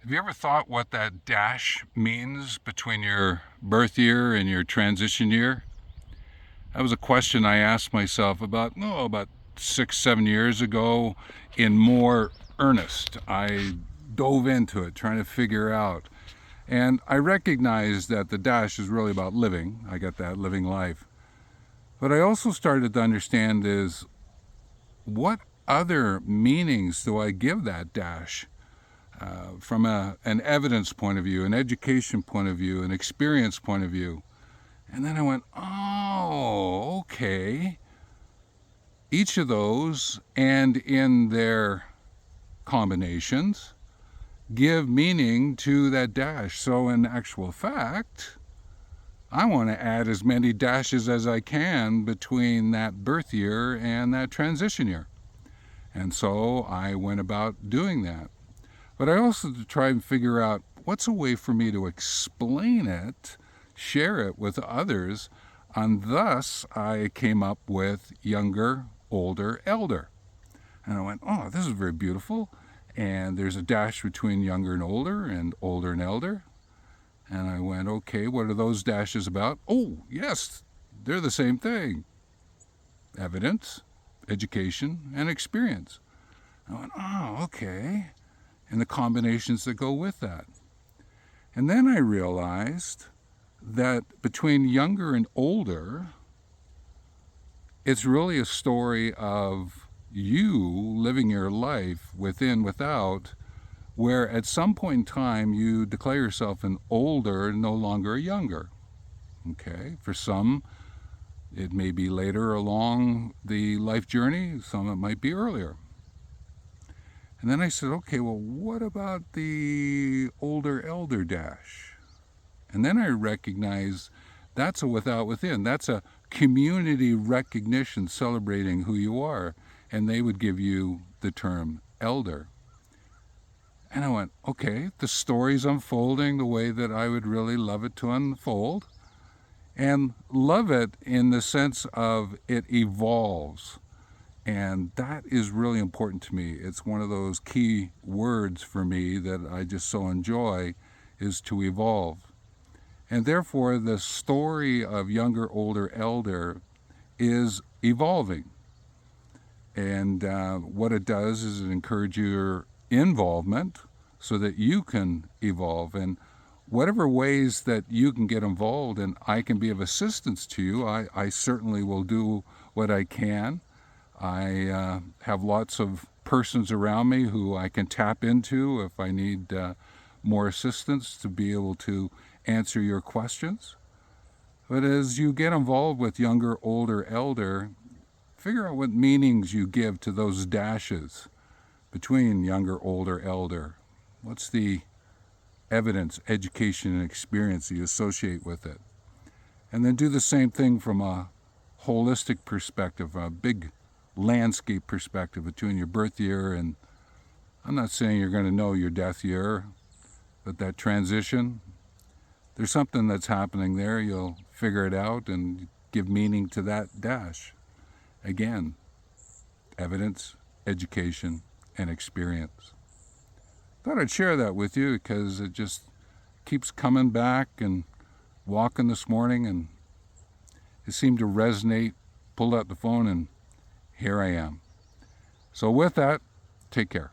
Have you ever thought what that dash means between your birth year and your transition year? That was a question I asked myself about 6, 7 years ago in more earnest. I dove into it trying to figure out. And I recognized that the dash is really about living. I got that, living life. But I also started to understand is what other meanings do I give that dash? From an evidence point of view, an education point of view, an experience point of view. And then I went, oh, okay. Each of those and in their combinations give meaning to that dash. So in actual fact, I want to add as many dashes as I can between that birth year and that transition year. And so I went about doing that. But I also try and figure out what's a way for me to explain it, share it with others, and thus I came up with younger, older, elder. And I went, oh, this is very beautiful. And there's a dash between younger and older and elder. And I went, okay, what are those dashes about? Oh, yes, they're the same thing. Evidence, education, and experience. I went, oh, okay. And the combinations that go with that. And then I realized that between younger and older, it's really a story of you living your life within, without, where at some point in time you declare yourself an older, no longer a younger. Okay? For some, it may be later along the life journey, some it might be earlier. And then I said, okay, well, what about the older elder dash? And then I recognized that's a without within. That's a community recognition celebrating who you are. And they would give you the term elder. And I went, okay, the story's unfolding the way that I would really love it to unfold. And love it in the sense of it evolves. And that is really important to me. It's one of those key words for me that I just so enjoy, is to evolve. And therefore, the story of younger, older, elder is evolving. And what it does is it encourages your involvement so that you can evolve. And whatever ways that you can get involved and I can be of assistance to you, I certainly will do what I can. I have lots of persons around me who I can tap into if I need more assistance to be able to answer your questions. But as you get involved with younger, older, elder, figure out what meanings you give to those dashes between younger, older, elder. What's the evidence, education, and experience that you associate with it? And then do the same thing from a holistic perspective, a big landscape perspective between your birth year and, I'm not saying you're going to know your death year, but that transition, there's something that's happening there. You'll figure it out and give meaning to that dash. Again, evidence, education, and experience. Thought I'd share that with you because it just keeps coming back, and walking this morning and it seemed to resonate. Pulled out the phone and here I am. So with that, take care.